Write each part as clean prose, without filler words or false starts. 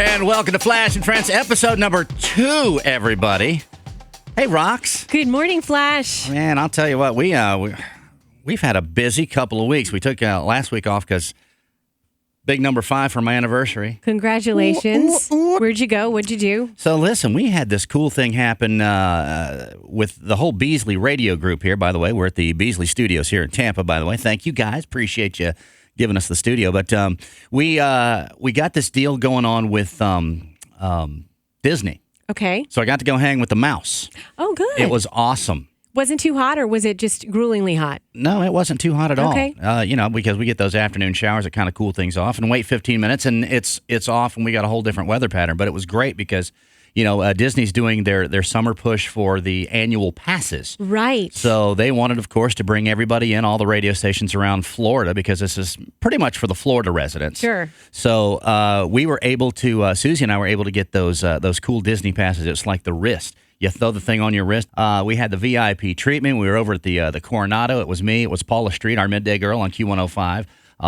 And welcome to Flash and Friends, episode number 2, everybody. Hey, Rox. Good morning, Flash. Man, I'll tell you what, we've had a busy couple of weeks. We took last week off because big number 5 for my anniversary. Congratulations. Where'd you go? What'd you do? So listen, we had this cool thing happen with the whole Beasley radio group here, by the way. We're at the Beasley Studios here in Tampa, by the way. Thank you, guys. Appreciate you giving us the studio. But we got this deal going on with Disney. Okay. So I got to go hang with the mouse. Oh, good. It was awesome. Wasn't too hot, or was it just gruelingly hot? No, it wasn't too hot at all. Okay. Because we get those afternoon showers that kind of cool things off, and wait 15 minutes, and it's off, and we got a whole different weather pattern. But it was great because, Disney's doing their summer push for the annual passes. Right. So they wanted, of course, to bring everybody in, all the radio stations around Florida, because this is pretty much for the Florida residents. Sure. So we were able to, Susie and I were able to get those cool Disney passes. It's like the wrist. You throw the thing on your wrist. We had the VIP treatment. We were over at the Coronado. It was me. It was Paula Street, our midday girl on Q105.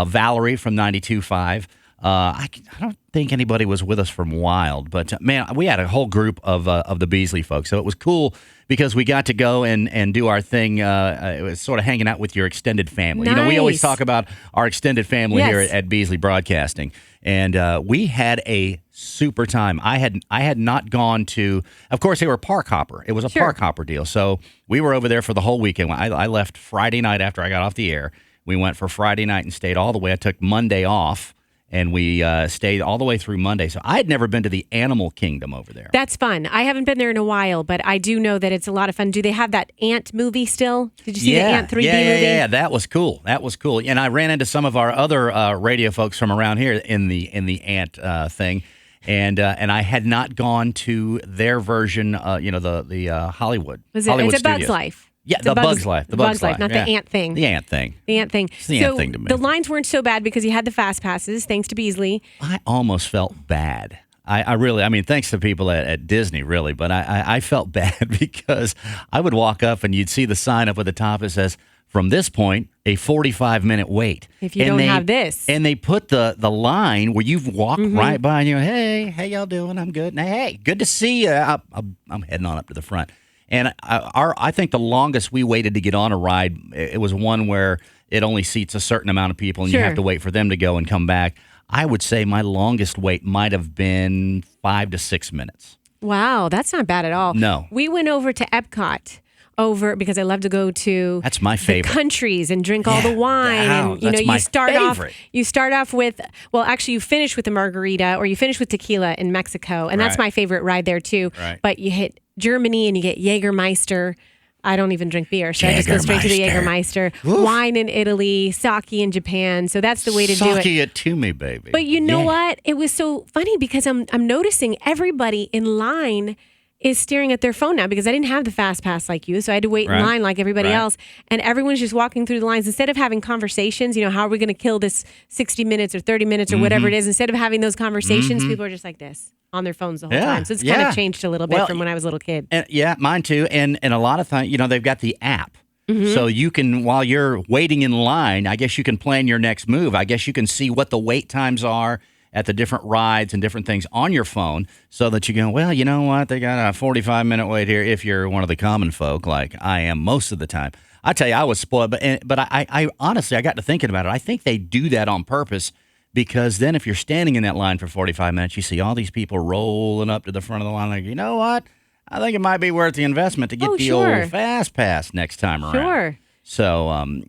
Valerie from 92.5. I don't think anybody was with us from Wild, but man, we had a whole group of the Beasley folks. So it was cool because we got to go and do our thing. It was sort of hanging out with your extended family. Nice. We always talk about our extended family here at Beasley Broadcasting, and we had a super time. I had not gone to. Of course, they were park hopper. It was a park hopper deal. So we were over there for the whole weekend. I left Friday night after I got off the air. We went for Friday night and stayed all the way. I took Monday off. And we stayed all the way through Monday. So I had never been to the Animal Kingdom over there. That's fun. I haven't been there in a while, but I do know that it's a lot of fun. Do they have that Ant movie still? Did you see the Ant 3D movie? Yeah, that was cool. And I ran into some of our other radio folks from around here in the Ant thing. And I had not gone to their version, the Hollywood. Was it? Hollywood It's a Bug's Studios. Life. Yeah, The Bug's Life. The Bug's Life, not the Ant thing. The Ant thing. The Ant thing. It's the Ant thing to me. The lines weren't so bad because you had the fast passes, thanks to Beasley. I almost felt bad. I really, thanks to people at Disney, really, but I felt bad because I would walk up and you'd see the sign up at the top that says, from this point, a 45-minute wait. If you don't have this. And they put the line where you've walked right by and you go, hey, how y'all doing? I'm good. And, hey, good to see you. I'm heading on up to the front. And I think the longest we waited to get on a ride, it was one where it only seats a certain amount of people and you have to wait for them to go and come back. I would say my longest wait might have been 5 to 6 minutes. Wow, that's not bad at all. No. We went over to Epcot because I love to go to that's my favorite. The countries and drink all the wine. Wow, and that's my favorite. You start off with, well, actually you finish with a margarita or you finish with tequila in Mexico. And that's my favorite ride there too. Right. But you hit Germany and you get Jägermeister. I don't even drink beer, so I just go straight to the Jägermeister. Oof. Wine in Italy, sake in Japan. So that's the way to do it. Sake it to me, baby. But you know what? It was so funny because I'm noticing everybody in line is staring at their phone now because I didn't have the fast pass like you, so I had to wait in line like everybody else. And everyone's just walking through the lines instead of having conversations. How are we going to kill this 60 minutes or 30 minutes or whatever it is? Instead of having those conversations, people are just like this on their phones the whole time. So it's kind of changed a little bit from when I was a little kid. And, mine too. And a lot of times, they've got the app. So you can, while you're waiting in line, I guess you can plan your next move. I guess you can see what the wait times are at the different rides and different things on your phone so that you go, well, you know what? They got a 45-minute wait here if you're one of the common folk like I am most of the time. I tell you, I was spoiled. But I honestly, I got to thinking about it. I think they do that on purpose because then if you're standing in that line for 45 minutes, you see all these people rolling up to the front of the line like, you know what? I think it might be worth the investment to get old Fast Pass next time around. Sure.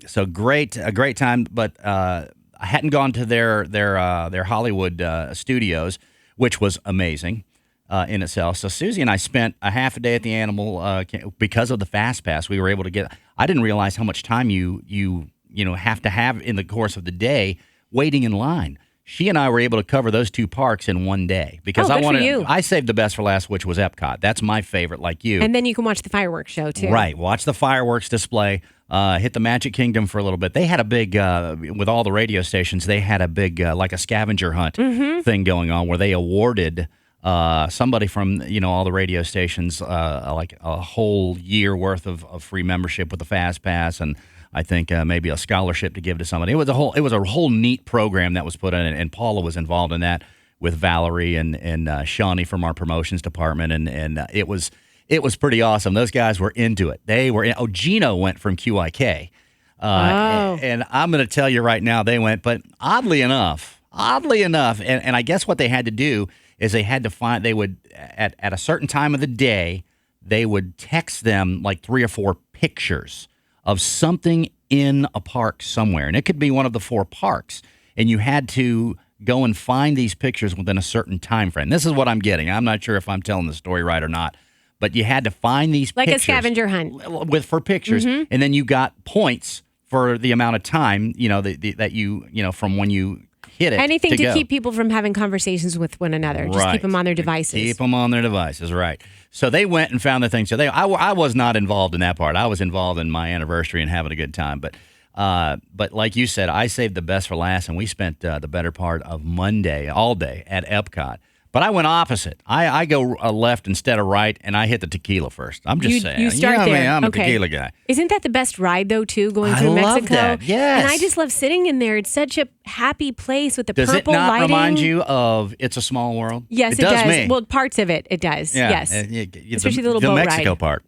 So great, a great time. But I hadn't gone to their Hollywood studios, which was amazing in itself. So Susie and I spent a half a day at the Animal because of the Fast Pass. We were able to get. I didn't realize how much time you have to have in the course of the day waiting in line. She and I were able to cover those two parks in one day because I saved the best for last, which was Epcot. That's my favorite, like you. And then you can watch the fireworks show too. Right, watch the fireworks display. Hit the Magic Kingdom for a little bit. They had a big, with all the radio stations, they had a big, like a scavenger hunt thing going on where they awarded somebody from, all the radio stations like a whole year worth of free membership with the Fast Pass and I think maybe a scholarship to give to somebody. It was a whole neat program that was put in, and Paula was involved in that with Valerie and Shawnee from our promotions department, and it was pretty awesome. Those guys were into it. They were. Gino went from QIK, and I'm going to tell you right now they went. But oddly enough, and I guess what they had to do is they had to find. They would at a certain time of the day they would text them like 3 or 4 pictures of something in a park somewhere, and it could be one of the 4 parks, and you had to go and find these pictures within a certain time frame. This is what I'm getting. I'm not sure if I'm telling the story right or not, but you had to find these like pictures. a scavenger hunt. For pictures, and then you got points for the amount of time, that you from when you hit it. Anything to go. keep people from having conversations with one another. Just keep them on their devices. Keep them on their devices, right. So they went and found the thing. So I was not involved in that part. I was involved in my anniversary and having a good time. But like you said, I saved the best for last, and we spent the better part of Monday, all day, at Epcot. But I went opposite. I go left instead of right, and I hit the tequila first. I'm just saying. You start there. I'm a tequila guy. Isn't that the best ride, though, too, going through Mexico? I love that, yes. And I just love sitting in there. It's such a happy place with the Does purple lighting. Does it not remind you of It's a Small World? Yes, it does. Me. Well, parts of it does, yeah. yes. Especially the little boat Mexico ride. part.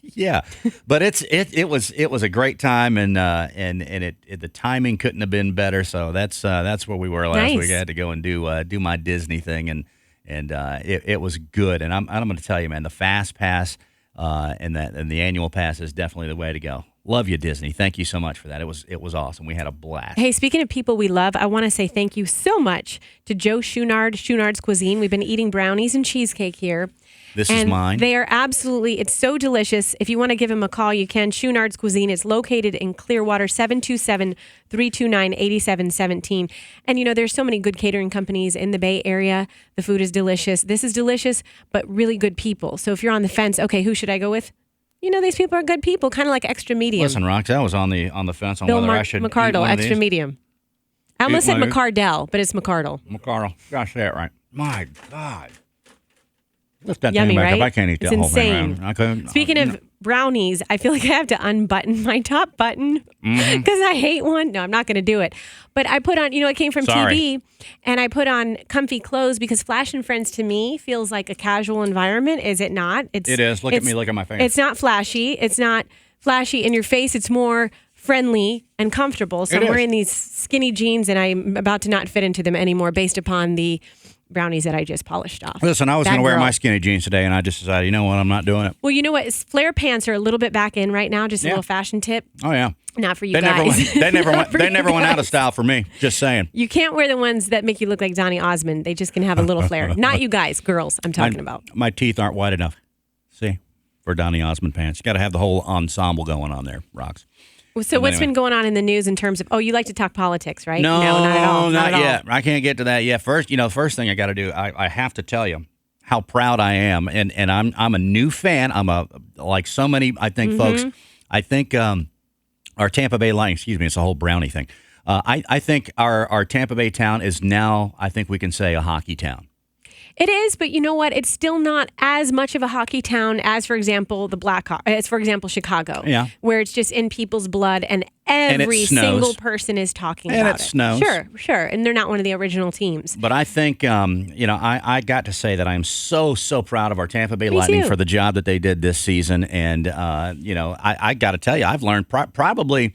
Yeah. But it was a great time, and the timing couldn't have been better. So that's where we were last week. I had to go and do my Disney thing, and it was good. And I'm going to tell you, man, the Fast Pass and the annual pass is definitely the way to go. Love you, Disney. Thank you so much for that. It was awesome. We had a blast. Hey, speaking of people we love, I want to say thank you so much to Joe Schunard, Schunard's Cuisine. We've been eating brownies and cheesecake here. This is mine. They are it's so delicious. If you want to give him a call, you can. Schunard's Cuisine is located in Clearwater, 727-329-8717. And, there's so many good catering companies in the Bay Area. The food is delicious. This is delicious, but really good people. So if you're on the fence, okay, who should I go with? These people are good people, kind of like Extra Medium. Listen, Rox, I was on the fence on Bill whether I should McCardle, eat one of Extra these. Medium. I almost said McCardell, but it's McCardle. McCardle. Gosh, say it right. My God. Lift that Yummy, thing back right? up. I can't eat It's that whole insane. thing. I couldn't. Speaking of brownies, I feel like I have to unbutton my top button because I hate one. No, I'm not going to do it. But I put on, it came from TV, and I put on comfy clothes because Flash and Friends to me feels like a casual environment. Is it not? It is. Look at me. Look at my face. It's not flashy. It's not flashy in your face. It's more friendly and comfortable. So I'm wearing these skinny jeans, and I'm about to not fit into them anymore based upon the brownies that I just polished off. Listen, I was going to wear my skinny jeans today, and I just decided, you know what, I'm not doing it. Well, you know what? Flare pants are a little bit back in right now. Just a little fashion tip. Oh, yeah. Not for you guys. They never went out of style for me. Just saying. You can't wear the ones that make you look like Donny Osmond. They just can have a little flare. Not you guys, girls. I'm talking about. My teeth aren't white enough. See, for Donny Osmond pants, you got to have the whole ensemble going on there, Rox. So what's been going on in the news in terms of? Oh, you like to talk politics, right? No, not at all. Not yet. I can't get to that yet. First thing I got to do, I have to tell you how proud I am, and I'm a new fan. I'm like so many, I think, folks. I think our Tampa Bay Lightning. Excuse me, it's a whole brownie thing. I think our Tampa Bay town is now, I think we can say, a hockey town. It is, but you know what? It's still not as much of a hockey town as, for example, Chicago. Yeah. Where it's just in people's blood and every single person is talking about it. And it snows. Sure. And they're not one of the original teams. But I think, I got to say that I'm so proud of our Tampa Bay Lightning for the job that they did this season. And, I got to tell you, I've learned probably,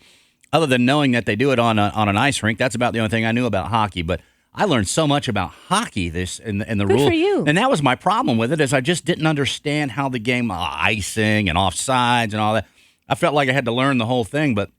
other than knowing that they do it on an ice rink, that's about the only thing I knew about hockey. But I learned so much about hockey in the rules. Good for you. And that was my problem with it, is I just didn't understand how the game, icing and offsides and all that. I felt like I had to learn the whole thing, but,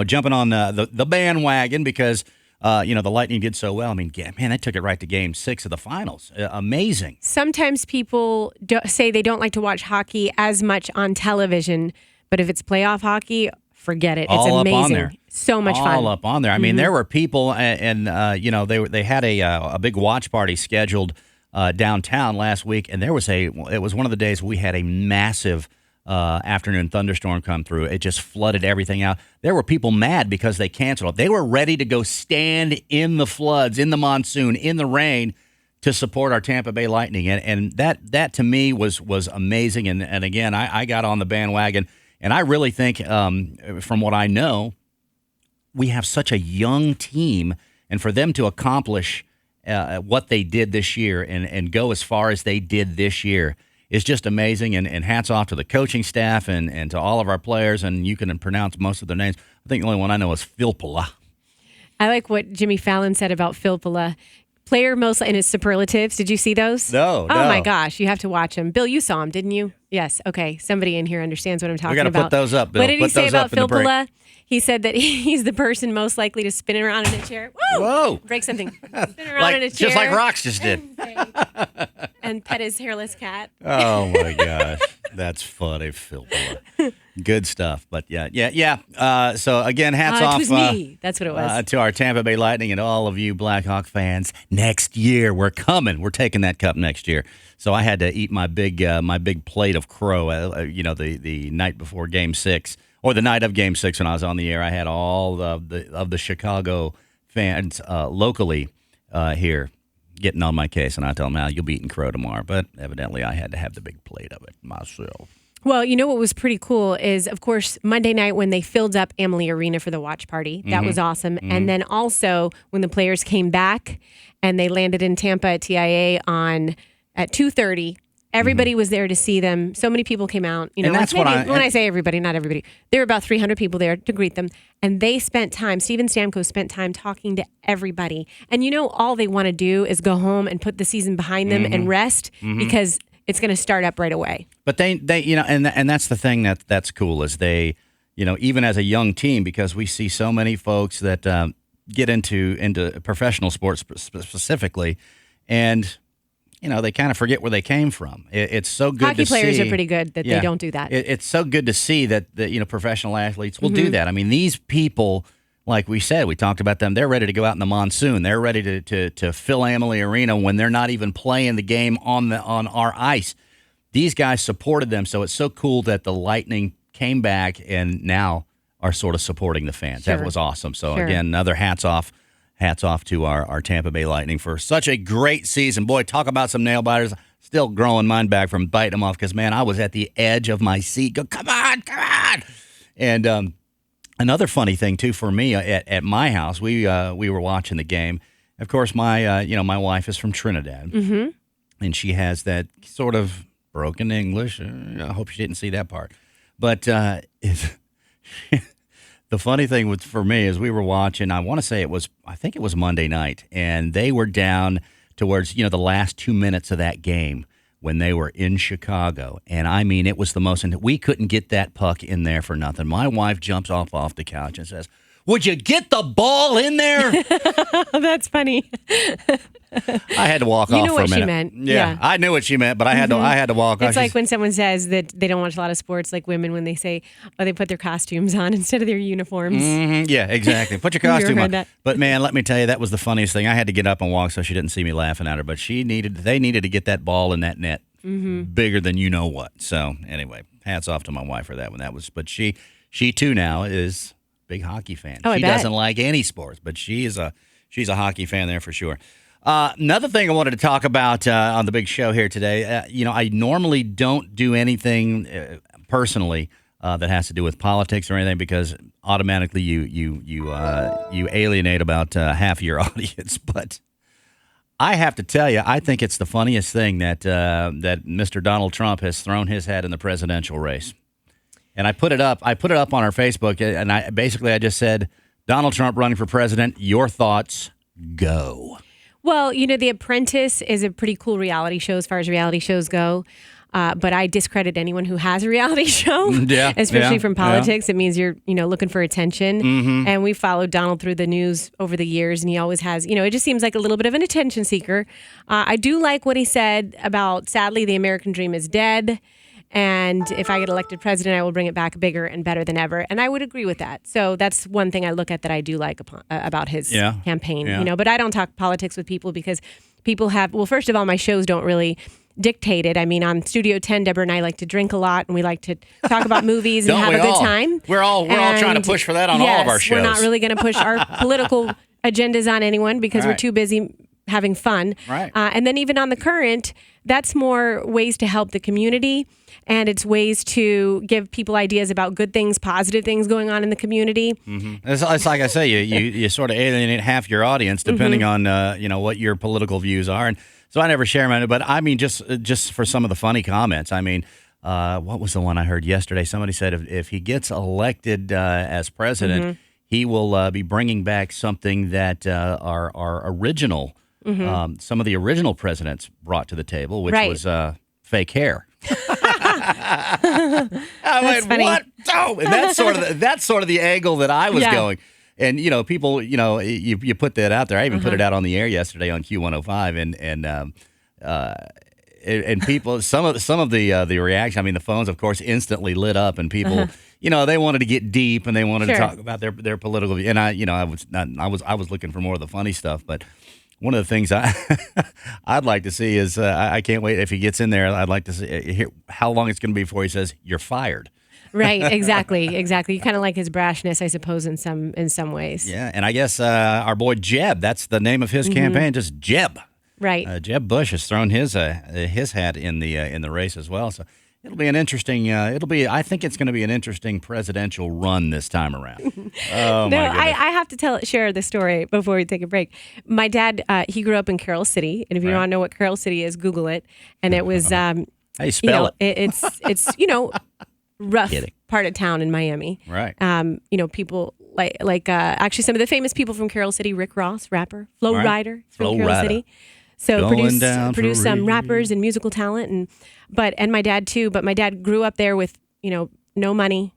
jumping on the bandwagon because, the Lightning did so well. I mean, man, they took it right to Game 6 of the finals. Amazing. Sometimes people say they don't like to watch hockey as much on television, but if it's playoff hockey, forget it. It's all amazing. Up on there. So much fun. All up on there. I mean, there were people, and they had a big watch party scheduled downtown last week, and it was one of the days we had a massive afternoon thunderstorm come through. It just flooded everything out. There were people mad because they canceled it. They were ready to go stand in the floods, in the monsoon, in the rain to support our Tampa Bay Lightning, and that to me was amazing. And again, I got on the bandwagon. And I really think, from what I know, we have such a young team, and for them to accomplish what they did this year and go as far as they did this year is just amazing. And hats off to the coaching staff and to all of our players. And you can pronounce most of their names. I think the only one I know is Filppula. I like what Jimmy Fallon said about Filppula. Player most in his superlatives. Did you see those? No. Oh my gosh, you have to watch them. Bill, you saw them, didn't you? Yes. Okay. Somebody in here understands what I'm talking about. We got to put those up, Bill. What did he say about Filppula? He said that he's the person most likely to spin around in a chair. Whoa! Break something. Spin around in a chair. Just like Rox just did. And pet his hairless cat. Oh my gosh, that's funny, Filppula. Good stuff. But yeah. So again, hats off. It was me. That's what it was. To our Tampa Bay Lightning and all of you Blackhawk fans. Next year, we're coming. We're taking that cup next year. So I had to eat my big plate of crow. The night before Game 6. Or the night of Game 6 when I was on the air, I had all of the Chicago fans locally here getting on my case, and I told them, you'll be eating crow tomorrow. But evidently, I had to have the big plate of it myself. Well, you know what was pretty cool is, of course, Monday night when they filled up Amalie Arena for the watch party. That was awesome. Mm-hmm. And then also when the players came back and they landed in Tampa at TIA at 2:30. Everybody was there to see them. So many people came out. You know, and that's when I say everybody, not everybody. There were about 300 people there to greet them. And they spent time, Steven Stamkos spent time talking to everybody. And you know, all they want to do is go home and put the season behind them and rest because it's going to start up right away. But they and that's the thing that's cool is they, even as a young team, because we see so many folks that get into professional sports specifically, and they kind of forget where they came from. It's so good to see. Hockey players are pretty good that they don't do that. It's so good to see that professional athletes will do that. I mean, these people, like we said, we talked about them. They're ready to go out in the monsoon. They're ready to fill Amalie Arena when they're not even playing the game on our ice. These guys supported them, so it's so cool that the Lightning came back and now are sort of supporting the fans. Sure. That was awesome. So again, another hats off to our Tampa Bay Lightning for such a great season. Boy, talk about some nail biters. Still growing mine back from biting them off because, man, I was at the edge of my seat. Go, come on. And another funny thing, too, for me, at my house, we were watching the game. Of course, my wife is from Trinidad, and she has that sort of broken English. I hope she didn't see that part. But the funny thing for me is we were watching, I think it was Monday night, and they were down towards, the last 2 minutes of that game when they were in Chicago. And I mean, it was we couldn't get that puck in there for nothing. My wife jumps off the couch and says, "Would you get the ball in there?" That's funny. I had to walk off for a minute. You knew what she meant. Yeah, I knew what she meant, but I had to walk off. It's like when someone says that they don't watch a lot of sports, like women, when they say, they put their costumes on instead of their uniforms. Yeah, exactly. Put your costume on. That? But man, let me tell you, that was the funniest thing. I had to get up and walk so she didn't see me laughing at her. But they needed to get that ball in that net bigger than you know what. So anyway, hats off to my wife for that one. But she too now is a big hockey fan. Oh, she doesn't like any sports, but she's a hockey fan there for sure. Another thing I wanted to talk about on the big show here today, I normally don't do anything personally that has to do with politics or anything because automatically you alienate about half your audience. But I have to tell you, I think it's the funniest thing that Mr. Donald Trump has thrown his hat in the presidential race. And I put it up on our Facebook, and I just said, Donald Trump running for president, your thoughts, go. Well, The Apprentice is a pretty cool reality show as far as reality shows go. But I discredit anyone who has a reality show, especially from politics. Yeah. It means you're, looking for attention. And we followed Donald through the news over the years, and he always has, it just seems like a little bit of an attention seeker. I do like what he said about, sadly, the American dream is dead. And if I get elected president, I will bring it back bigger and better than ever. And I would agree with that. So that's one thing I look at that I do like about his campaign. Yeah. But I don't talk politics with people because people have, well, first of all, my shows don't really dictate it. I mean, on Studio 10, Deborah and I like to drink a lot, and we like to talk about movies and have a good time. We're all trying to push for that on all of our shows. We're not really going to push our political agendas on anyone because we're too busy having fun. Right. And then even on the current, that's more ways to help the community, and it's ways to give people ideas about good things, positive things going on in the community. It's like I say, you sort of alienate half your audience depending on what your political views are, and so I never share mine. But I mean, just for some of the funny comments, I mean, what was the one I heard yesterday? Somebody said if he gets elected as president, he will be bringing back something that our original. Some of the original presidents brought to the table, which was fake hair. I went, funny. what? Oh, and that's sort of the angle that I was going. And people, you put that out there. I even put it out on the air yesterday on Q105, and people, some of the reaction. I mean, the phones, of course, instantly lit up, and people. They wanted to get deep and they wanted to talk about their political view. And I was looking for more of the funny stuff, but. One of the things I'd like to see is I can't wait if he gets in there. I'd like to hear how long it's going to be before he says you're fired. Right, exactly. You kind of like his brashness, I suppose, in some ways. Yeah, and I guess our boy Jeb, that's the name of his campaign, just Jeb. Right. Jeb Bush has thrown his hat in the race as well. So it'll be an interesting. I think it's going to be an interesting presidential run this time around. Oh, no, my goodness. I have to share the story before we take a break. My dad, he grew up in Carroll City, and if you want to know what Carroll City is, Google it. And it was, how you spell it? It's rough part of town in Miami. Right. People like actually some of the famous people from Carroll City, Rick Ross, rapper, Flo Rida from Carroll City. So produced some rappers and musical talent, and my dad too. But my dad grew up there with no money,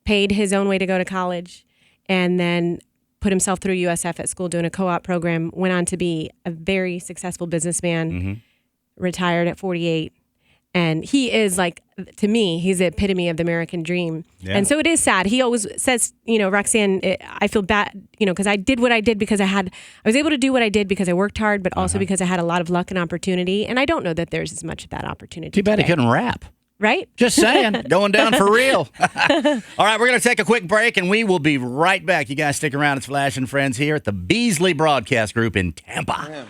paid his own way to go to college, and then put himself through USF at school doing a co-op program. Went on to be a very successful businessman. Retired at 48, and he is to me, he's the epitome of the American dream. Yeah. And so it is sad. He always says, Roxanne, I feel bad, because I did what I did because I was able to do what I did because I worked hard, but also because I had a lot of luck and opportunity. And I don't know that there's as much of that opportunity. Too bad he couldn't rap. Right? Just saying. Going down for real. All right, we're going to take a quick break, and we will be right back. You guys stick around. It's Flash and Friends here at the Beasley Broadcast Group in Tampa.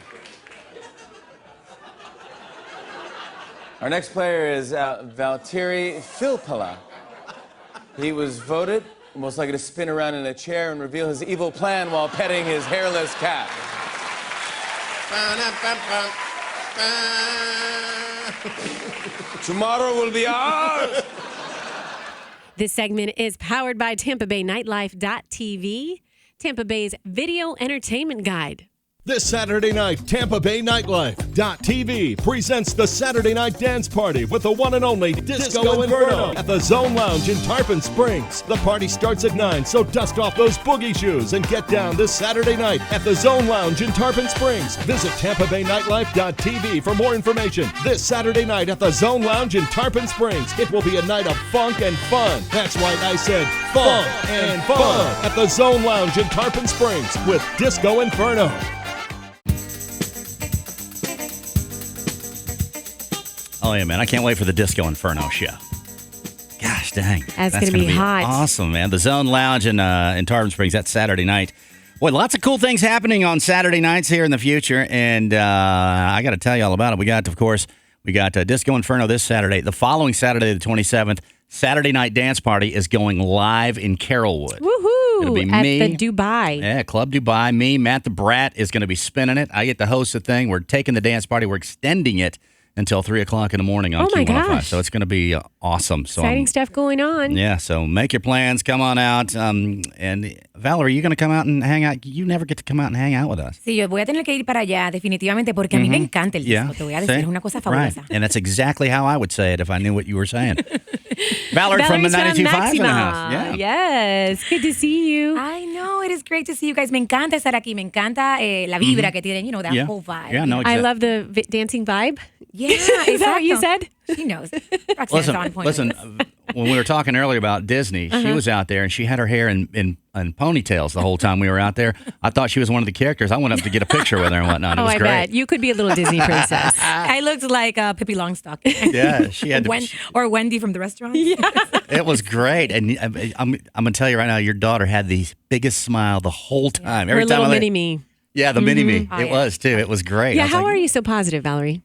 Our next player is Valtteri Filppula. He was voted most likely to spin around in a chair and reveal his evil plan while petting his hairless cat. Tomorrow will be ours. This segment is powered by Tampa Bay Nightlife.tv, Tampa Bay's video entertainment guide. This Saturday night, Tampa Bay Nightlife.tv presents the Saturday Night Dance Party with the one and only Disco Inferno at the Zone Lounge in Tarpon Springs. The party starts at 9, so dust off those boogie shoes and get down this Saturday night at the Zone Lounge in Tarpon Springs. Visit Tampa Bay Nightlife.tv for more information. This Saturday night at the Zone Lounge in Tarpon Springs. It will be a night of funk and fun. That's right, I said funk and fun at the Zone Lounge in Tarpon Springs with Disco Inferno. Oh, yeah, man. I can't wait for the Disco Inferno show. Gosh, dang. That's going to be hot. Awesome, man. The Zone Lounge in Tarpon Springs, that's Saturday night. Boy, lots of cool things happening on Saturday nights here in the future, and I got to tell you all about it. We got Disco Inferno this Saturday. The following Saturday, the 27th, Saturday Night Dance Party is going live in Carrollwood. Woohoo! It'll be at me. the Dubai. Yeah, Club Dubai. Me, Matt the Brat is going to be spinning it. I get to host the thing. We're taking the dance party. We're extending it until 3 o'clock in the morning on Q105. Gosh. So it's going to be awesome. So Exciting stuff going on. Yeah, so make your plans. Come on out. And Valerie, you going to come out and hang out? You never get to come out and hang out with us. Sí, yo voy a tener que ir para allá definitivamente porque a mí me encanta el disco. Te voy a decir, es una cosa fabulosa. Right. And that's exactly how I would say it if I knew what you were saying. Valerie from the Valerie's 92.5 in the Maxima. house. Yeah. Yes. Good to see you. I know, it is great to see you guys. Me encanta estar aquí. Me encanta la vibra que tienen, that whole vibe. Yeah, no, I love the dancing vibe. Yeah, Is that what you said? She knows. Roxanne's on point. Listen, when we were talking earlier about Disney, she was out there and she had her hair in ponytails the whole time we were out there. I thought she was one of the characters. I went up to get a picture with her and whatnot. It was I great. bet. You could be a little Disney princess. I looked like Pippi Longstocking. Yeah, she had or Wendy from the restaurant. Yeah. It was great. And I'm going to tell you right now, your daughter had the biggest smile the whole time. Her little mini-me. Yeah, the mini-me. It was, too. It was great. Yeah, how are you so positive, Valerie?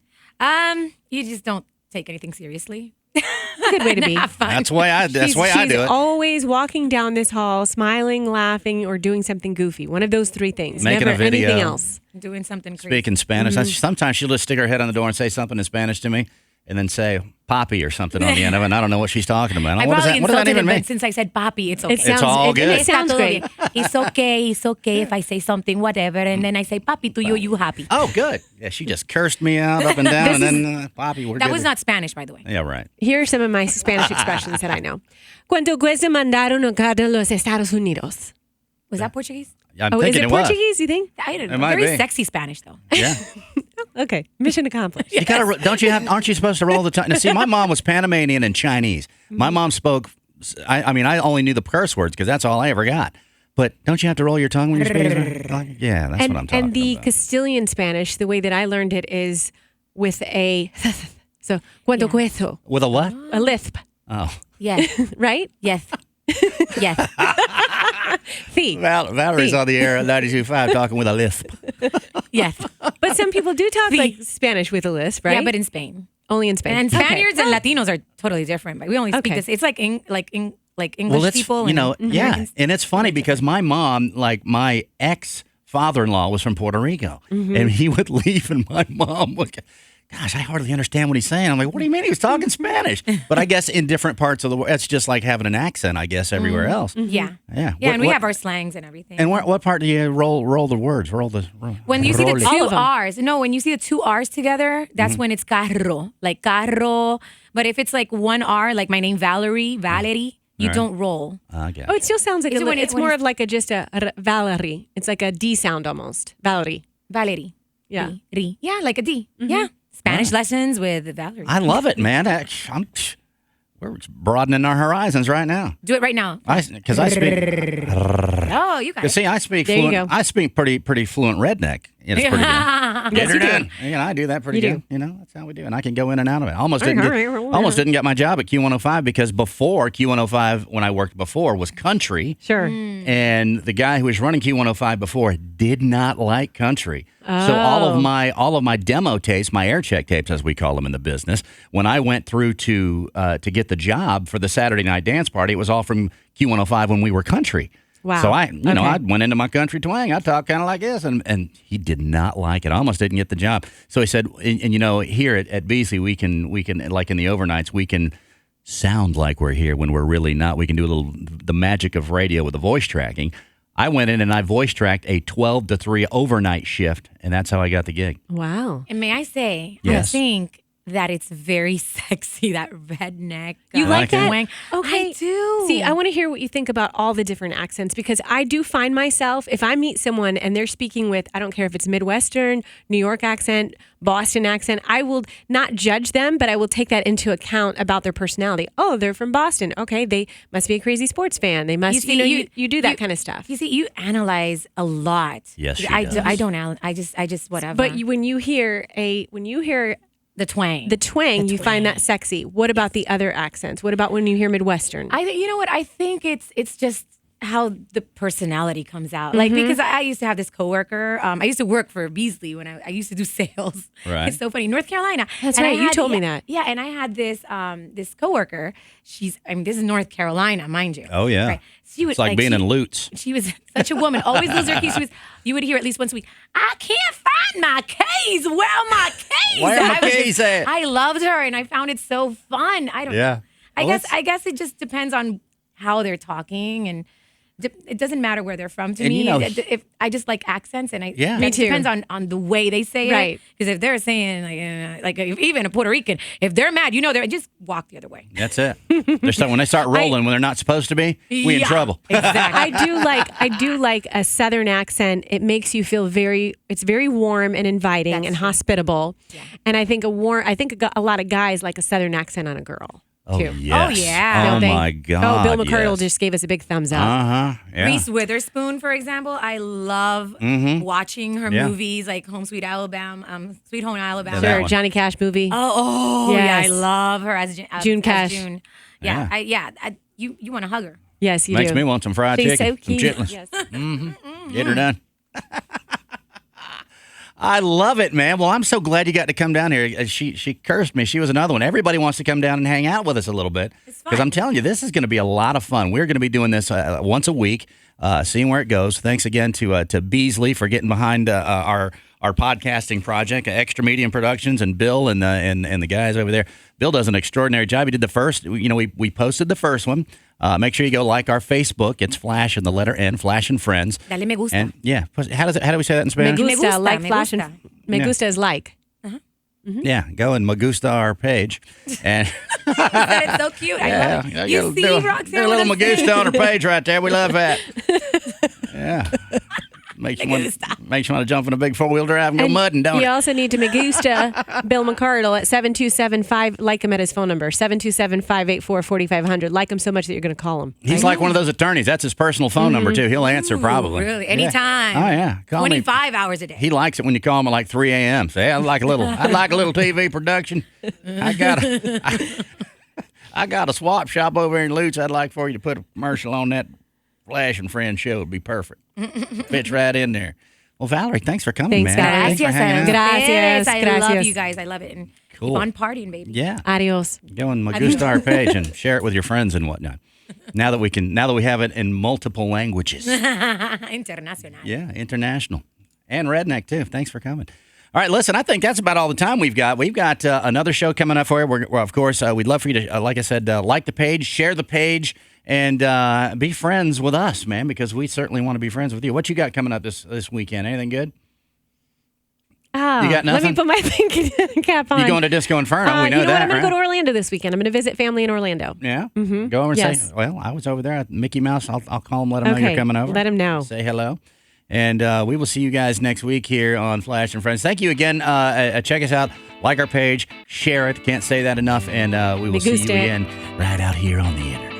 You just don't take anything seriously. Good way to be. That's why I do She's it. always walking down this hall, smiling, laughing, or doing something goofy. One of those three things. Making Never a video. anything else. Doing something crazy. Speaking Spanish. Sometimes she'll just stick her head on the door and say something in Spanish to me, and then say "papi" or something on the end of it. And I don't know what she's talking about. I What probably does that insulted even him, mean? but since I said papi, it's okay. It all good. It sounds great. It's okay if I say something, whatever, and then I say papi to you, you happy. Oh, good. Yeah, she just cursed me out up and down, and then papi, we're That good. was not Spanish, by the way. Yeah, right. Here are some of my Spanish expressions that I know. ¿Cuánto cuesta mandar un hogar de los Estados Unidos? Was that Portuguese? I'm Oh, is thinking it it was. Portuguese, you think? I don't It know. might Very be. sexy Spanish, though. Yeah. Okay, mission accomplished. You gotta, don't you have? Aren't you supposed to roll the tongue? Now, see, my mom was Panamanian and Chinese. My mom spoke. I mean, I only knew the curse words because that's all I ever got. But don't you have to roll your tongue when you're speaking? Yeah, that's what I'm talking And the about. Castilian Spanish, the way that I learned it is with a so cuánto cuesta? With a what? A lisp, Oh, Yes. right? Yes. Yes. See. Valerie's on the air at 92.5 talking with a lisp. Yes. But some people do talk like Spanish with a lisp, right? Yeah, but in Spain. only in Spain. And Okay. Spaniards and Latinos are totally different. But we only speak Okay. this. It's like English Well, it's, people. you know, and yeah. Americans. And it's funny because my mom, like my ex-father-in-law was from Puerto Rico. And he would leave and my mom would, gosh, I hardly understand what he's saying. I'm like, what do you mean he was talking Spanish? But I guess in different parts of the world, it's just like having an accent, I guess, everywhere else. Yeah. Yeah. Yeah, and we What- have our slangs and everything. And what part do you roll the words? When you see the roll it. two R's, no, when you see the two R's together, that's when it's carro, like carro. But if it's like one R, like my name Valerie, you Right. don't roll. I get Oh, it still sounds like Is it when it's when more it's- of like just a Valerie. It's like a D sound almost. Valerie. Valerie. Yeah. Ri. Yeah, like a D. Yeah. Spanish lessons with Valerie. I love it, man. We're broadening our horizons right now. Do it right now. Because I speak. Oh, you got You it. see, I speak There you fluent. go. I speak pretty fluent redneck. It's pretty good. Yes, you do. You know, I do that pretty You good. do. You know, that's how we do, and I can go in and out of it. Almost didn't get my job at Q105 because before Q105, when I worked before, was country, Sure. and the guy who was running Q105 before did not like country. So all of my demo tapes, my air check tapes, as we call them in the business, when I went through to get the job for the Saturday night dance party, it was all from Q105 when we were country. Wow. So I Okay. went into my country twang. I talked kind of like this, and he did not like it. I almost didn't get the job. So he said, and you know, here at Beasley, we can like in the overnights, we can sound like we're here when we're really not. We can do the magic of radio with the voice tracking. I went in and I voice tracked a 12 to 3 overnight shift, and that's how I got the gig. Wow. And may I say, Yes. I think that it's very sexy, that redneck. You like that? twang. Okay. I do. See, I want to hear what you think about all the different accents because I do find myself, if I meet someone and they're speaking with, I don't care if it's Midwestern, New York accent, Boston accent, I will not judge them, but I will take that into account about their personality. Oh, they're from Boston. Okay, they must be a crazy sports fan. They must, you do that kind of stuff. You see, you analyze a lot. Yes, she I does. don't. I just whatever. But when you hear the twang. the twang, you find that sexy. What about the other accents? What about when you hear Midwestern? You know what? I think it's just how the personality comes out. Like, because I used to have this coworker. I used to work for Beasley when I used to do sales. Right. It's so funny. North Carolina. That's And I right. You had- told me yeah, that. Yeah, and I had this coworker. This is North Carolina, mind you. Oh, yeah. Right. She was It's like being in Lutz. She was such a woman. Always lose her keys. You would hear at least once a week, I can't find my keys. Where are my keys? Where are And my I was keys at? I loved her and I found it so fun. I don't Yeah. I Well, guess it just depends on how they're talking and it doesn't matter where they're from to And me. you know- If I just like accents and Yeah. Me it too. depends on the way they say Right. it. Because if they're saying like even a Puerto Rican, if they're mad, they're just walk the other way. That's it. When they start rolling when they're not supposed to be, we in Yeah, trouble. Exactly. I do like a Southern accent. It makes you feel it's very warm and inviting That's and true. hospitable. Yeah. And I think a lot of guys like a Southern accent on a girl. Oh, too. yes. Oh, yeah. Oh, Don't they? my God. Oh, Bill McCardle yes. just gave us a big thumbs up. Uh-huh. Yeah. Reese Witherspoon, for example, I love watching her Yeah. movies like Home Sweet Alabama, Sweet Home Alabama. Yeah, that Sure, one. Johnny Cash movie. Yeah, I Yes. love her as June Cash. June. Yeah. Yeah, you want to hug her. Yes, you Makes do. me want some fried She's chicken. so cute. Some chitlins. Yes. Get her done. I love it, man. Well, I'm so glad you got to come down here. She cursed me. She was another one. Everybody wants to come down and hang out with us a little bit. Because I'm telling you, this is going to be a lot of fun. We're going to be doing this once a week, seeing where it goes. Thanks again to Beasley for getting behind our podcasting project, Extra Medium Productions, and Bill and the guys over there. Bill does an extraordinary job. He did the first. We posted the first one. Make sure you go like our Facebook. It's Flash and the letter N, Flash and Friends. Dale me gusta. And how do we say that in Spanish? Me gusta, like me Flash gusta. and me gusta is like. Yeah, go and me gusta our page. And It's so cute. I love it. You see, Roxanne? do a little me gusta on our page right there. We love that. Yeah. Makes you want to jump in a big four-wheel drive and go mudding, don't You it? also need to me gusta Bill McCardle at 727-5. Like him at his phone number, 727-584-4500. Like him so much that you're going to call him. He's like one of those attorneys. That's his personal phone number, too. He'll answer probably. Really? Anytime. Oh, yeah. Call me. 25 hours a day. He likes it when you call him at like 3 a.m. Say, I'd like a little TV production. I got a swap shop over here in Lutz. I'd like for you to put a commercial on that Flash and Friends show. It'd be perfect. Fits right in there. Well, Valerie, thanks for coming, Thanks, man. Valerie. Thanks for hanging out. Gracias. I Gracias. love you guys. I love it. And Cool. keep on partying, baby. Yeah. Adios. Go on my gusta our page and share it with your friends and whatnot. Now that we have it in multiple languages. Internacional. Yeah, international. And redneck, too. Thanks for coming. All right, listen, I think that's about all the time we've got. We've got another show coming up for you. We're of course, we'd love for you to, like I said, like the page, share the page, and be friends with us, man, because we certainly want to be friends with you. What you got coming up this weekend? Anything good? Oh, You got let me nothing? put my thinking cap on. You going to Disco Inferno? We know you know that, what? I'm going to right? go to Orlando this weekend. I'm going to visit family in Orlando. Yeah? Mm-hmm. Go over and Yes. say, well, I was over there at Mickey Mouse. I'll call him, let him know Okay, you're coming over. let him know. Say hello. And we will see you guys next week here on Flash and Friends. Thank you again. Check us out. Like our page. Share it. Can't say that enough. And we will see you again right out here on the internet.